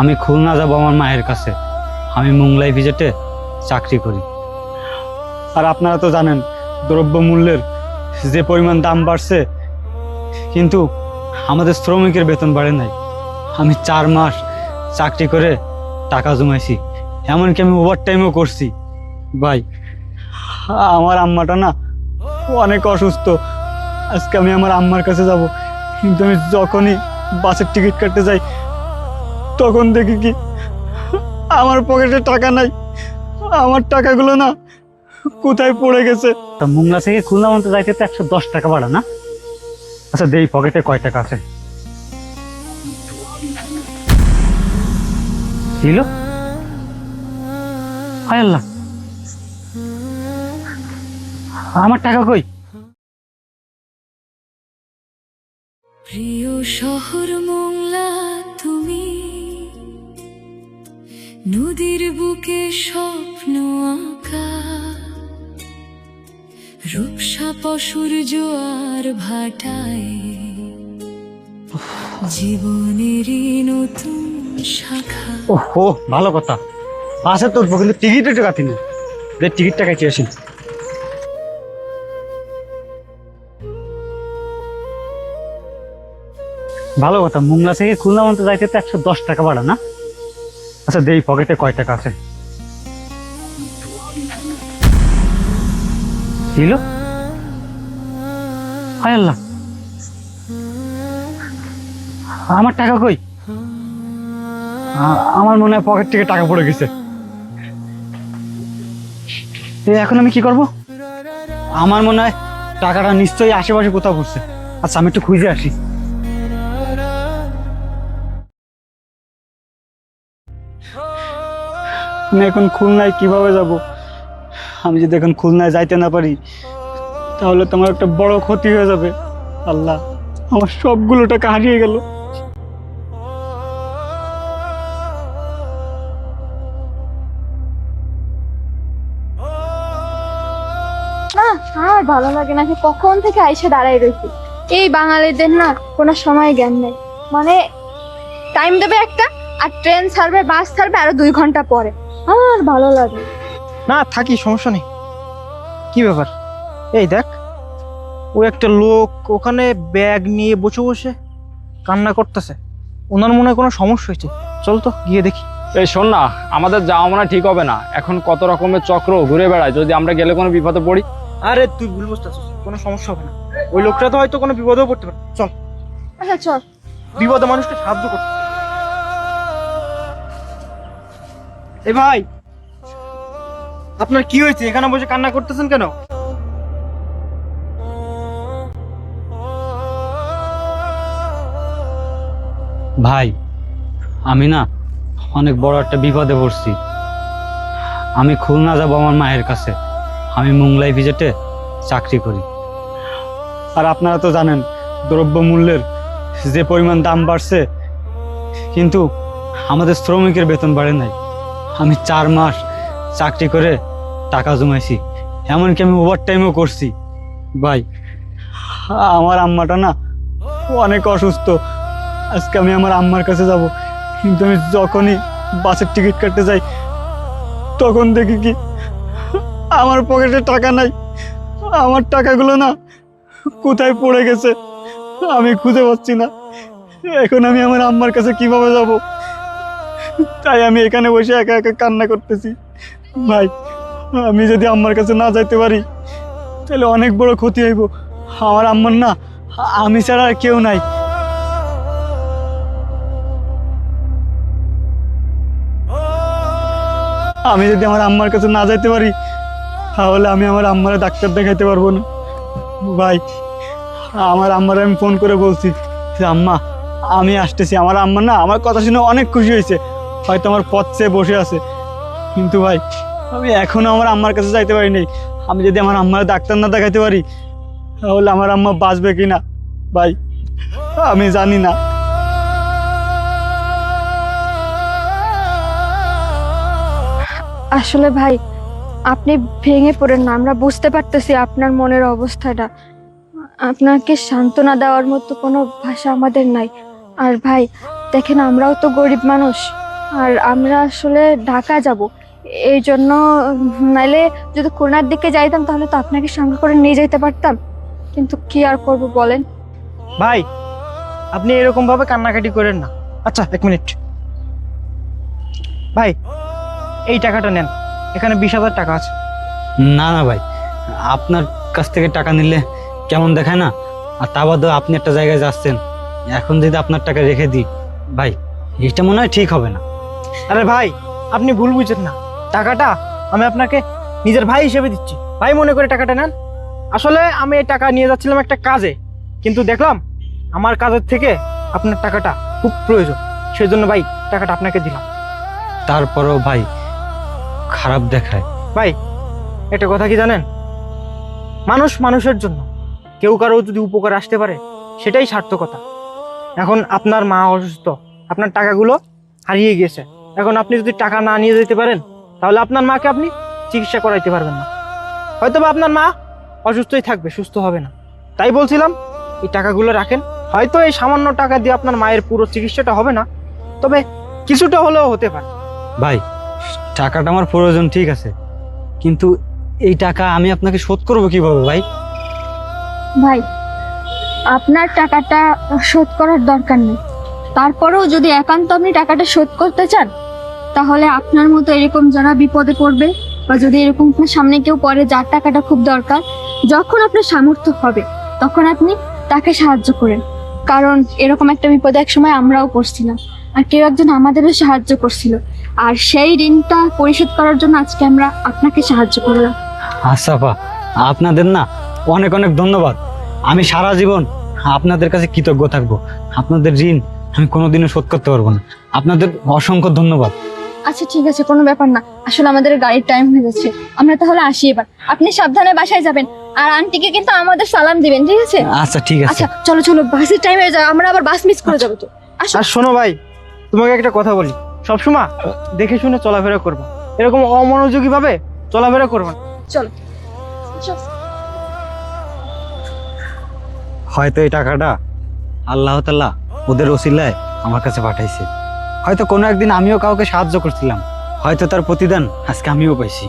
আমি খুলনা যাব আমার মায়ের কাছে। আমি মোংলাই ভিজেটে চাকরি করি। আর আপনারা তো জানেন দ্রব্য মূল্যের যে পরিমাণ দাম বাড়ছে, কিন্তু আমাদের শ্রমিকের বেতন বাড়ে নাই। আমি 4 মাস চাকরি করে টাকা জমাইছি, এমনকি আমি ওভার টাইমও করছি। ভাই, আমার আম্মাটা না অনেক অসুস্থ। আজকে আমি আমার আম্মার কাছে যাব, কিন্তু আমি যখনই বাসের টিকিট কাটতে যাই তখন দেখি কি আমার পকেটে টাকা নাই। আমার টাকাগুলো না কোথায় পড়ে গেছে। তা মোংলা থেকে খুলনা পর্যন্ত যাইতে তো 110 টাকা ভাড়া না? আচ্ছা দেই পকেটে কয় টাকা আছে। ছিল, হায় আল্লাহ, আমার টাকা কই? প্রিয় শহর মোংলা, তুমি নদীর বুকে স্বপ্ন আঁকা, রূপসা পশুর জোয়ার ভাটায় জীবনেরই নতুন শাখা। ওহো, ভালো কথা। বাসে তো উঠবো, কিন্তু টিকিটের টাকা তিনি টিকিটটা কেটে আসি। ভালো কথা, মোংলা থেকে খুলনা পর্যন্ত যাইতে তো 110 টাকা ভাড়া না? আচ্ছা দেই পকেটে কয় টাকা আছে। ছিল, হায় আল্লাহ, আমার টাকা কই? আমার মনে হয় পকেট থেকে টাকা পড়ে গেছে। এখন আমি কি করব? আমার মনে হয় টাকাটা নিশ্চয়ই আশেপাশে কোথাও পড়ছে। আচ্ছা আমি একটু খুঁজে আসি। আমি এখন খুলনায় কিভাবে যাব? আমি যদি এখন খুলনায় যাইতে না পারি তাহলে তো আমার একটা বড় ক্ষতি হয়ে যাবে। আল্লাহ, আমার সবগুলো টাকা হারিয়ে গেল। না, আর ভালো লাগে না। সে কখন থেকে আইসে দাঁড়াই রয়েছি। এই বাঙালিদের না কোনো সময় জ্ঞান নেই। মানে টাইম দেবে একটা, আর ট্রেন ছাড়বে, বাস ছাড়বে আরো 2 ঘন্টা পরে। আর ভালো লাগে না, থাকি, সমস্যা নেই। কি ব্যাপার? এই দেখ, ও একটা লোক ওখানে ব্যাগ নিয়ে বসে বসে কান্না করতেছে। ওনার মনে হয় কোনো সমস্যা হয়েছে। চল তো গিয়ে দেখি। এই শোন না, আমাদের যাওয়া মনে হয় ঠিক হবে না। এখন কত রকমের চক্র ঘুরে বেড়ায়, যদি আমরা গেলে কোনো বিপদে পড়ি। আরে তুই ভুল বুঝতেছিস, কোনো সমস্যা হবে না। ওই লোকটা তো হয়তো কোনো বিপদেও পড়তে পারে। চল, আচ্ছা চল। বিপদে মানুষকে সাহায্য করতে। এই ভাই, আপনার কি হয়েছে? এখানে বসে কান্না করতেছেন কেন? ভাই, আমি না অনেক বড় একটা বিপদে পড়ছি। আমি খুলনা যাব আমার মায়ের কাছে। আমি মোংলাই ভিজেটে চাকরি করি। আর আপনারা তো জানেন দ্রব্য মূল্যের যে পরিমাণ দাম বাড়ছে, কিন্তু আমাদের শ্রমিকের বেতন বাড়ে নাই। আমি 4 মাস চাকরি করে টাকা জমাইছি, এমনকি আমি ওভার টাইমও করছি। ভাই, আমার আম্মাটা না অনেক অসুস্থ। আজকে আমি আমার আম্মার কাছে যাব, কিন্তু আমি যখনই বাসের টিকিট কাটতে যাই তখন দেখি কি আমার পকেটে টাকা নাই। আমার টাকাগুলো না কোথায় পড়ে গেছে আমি খুঁজে পাচ্ছি না। এখন আমি আমার আম্মার কাছে কিভাবে যাব? তাই আমি এখানে বসে একা একা কান্না করতেছি। ভাই, আমি যদি আম্মার কাছে না যাইতে পারি তাহলে অনেক বড় ক্ষতি হইব। আমার আম্মার না আমি ছাড়া আর কেউ নাই। আমি যদি আমার আম্মার কাছে না যাইতে পারি তাহলে আমি আমার আম্মারে ডাক্তার দেখাইতে পারবো না। ভাই, আমার আম্মারে আমি ফোন করে বলছি যে আম্মা আমি আসতেছি। আমার আম্মা না আমার কথা শুনে অনেক খুশি হয়েছে, হয়তো আমার পথ চেয়ে বসে আছে। কিন্তু ভাই, আমি এখনো আমার আম্মার কাছে যাইতে পারি নাই। আমি যদি আমার আম্মারে ডাক্তার না দেখাইতে পারি তাহলে আমার আম্মা বাঁচবে কিনা ভাই আমি জানি না। আসলে ভাই, আপনি ভেঙে পড়েন না। আমরা বুঝতে পারতেছি আপনার মনের অবস্থাটা। আপনাকে সান্ত্বনা দেওয়ার মতো কোনো ভাষা আমাদের নাই। আর ভাই দেখেন, আমরাও তো গরিব মানুষ। আর আমরা আসলে ঢাকা যাব, এই জন্য নাইলে যদি খুলনার দিকে যাইতাম তাহলে তো আপনাকে সঙ্গে করে নিয়ে যেতে পারতাম, কিন্তু কি আর করব বলেন। ভাই আপনি এরকম ভাবে কান্নাকাটি করেন না। আচ্ছা 1 মিনিট ভাই, এই টাকাটা নেন, এখানে 20,000 টাকা আছে। না না ভাই, আপনার কাছ থেকে টাকা নিলে কেমন দেখায় না, আর তা বাদেও আপনি একটা জায়গায় যাচ্ছেন, এখন যদি আপনার টাকা রেখে দিই ভাই, এটা মনে হয় ঠিক হবে না। আরে ভাই আপনি ভুল বুঝছেন না, টাকাটা আমি আপনাকে নিজের ভাই হিসেবে দিচ্ছি, ভাই মনে করে টাকাটা নেন। আসলে আমি এই টাকা নিয়ে যাচ্ছিলাম একটা কাজে, কিন্তু দেখলাম আমার কাজের থেকে আপনার টাকাটা খুব প্রয়োজন, সেই জন্য ভাই টাকাটা আপনাকে দিলাম। তারপরেও ভাই খারাপ দেখায়। ভাই একটা কথা কি জানেন, মানুষ মানুষের জন্য, কেউ কারো যদি উপকার আসতে পারে সেটাই সার্থকতা। এখন আপনার মা অসুস্থ, আপনার টাকাগুলো হারিয়ে গেছে, এখন আপনি যদি টাকা না নিয়ে যেতে পারেন তাহলে আপনার মাকে আপনি চিকিৎসা করাইতে পারবেন না, হয়তো বা আপনার মা অসুস্থই থাকবে, সুস্থ হবে না। তাই বলছিলাম এই টাকাগুলো রাখেন, হয়তো এই সামান্য টাকা দিয়ে আপনার মায়ের পুরো চিকিৎসাটা হবে না, তবে কিছুটা হলেও হতে পারে। ভাই টাকাটা আমার প্রয়োজন ঠিক আছে, কিন্তু এই টাকা আমি আপনাকে শোধ করবো কিভাবে ভাই? ভাই আপনার টাকাটা শোধ করার দরকার নেই, তারপরেও যদি একান্ত আপনি টাকাটা শোধ করতে চান তাহলে আপনার মতো এরকম যারা বিপদে পড়বে বা যদি এরকম আপনার সামনে কেউ পড়ে যার টাকাটা খুব দরকার, যখন আপনার সামর্থ্য হবে তখন আপনি তাকে সাহায্য করেন, কারণ এরকম একটা বিপদে একসময় আমরাও পড়ছিলাম আর কেউ একজন আমাদেরও সাহায্য করছিল, আর সেই ঋণটা পরিশোধ করার জন্য আজকে আমরা আপনাকে সাহায্য করলাম। আচ্ছা আপা, আপনাদের না অনেক অনেক ধন্যবাদ, আমি সারা জীবন আপনাদের কাছে কৃতজ্ঞ থাকবো, আপনাদের ঋণ আমি কোনোদিনও শোধ করতে পারবো না, আপনাদের অসংখ্য ধন্যবাদ। আচ্ছা ঠিক আছে, কোনো ব্যাপার না, আসলে আমাদের গাড়ির টাইম হয়ে যাচ্ছে, আমরা তাহলে আসি এবার, আপনি সাবধানে বাসায় যাবেন আর আন্টিকে কিন্তু আমাদের সালাম দিবেন, ঠিক আছে? আচ্ছা ঠিক আছে। আচ্ছা চলো চলো, বাসের টাইম হয়ে যায়, আমরা আবার বাস মিস করে যাবো তো। আসো। আর শোনো ভাই, তোমাকে একটা কথা বলি, সবসময় দেখে শুনে চলাফেরা করবা, এরকম অমনোযোগী ভাবে চলাফেরা করবা না। চলো চলো। হয়তো এই টাকাটা আল্লাহ তাআলা ওদের ওসিলায় আমার কাছে পাঠাইছে, হয়তো কোনো একদিন আমিও কাউকে সাহায্য করছিলাম, হয়তো তার প্রতিদান আজকে আমিও পাইছি।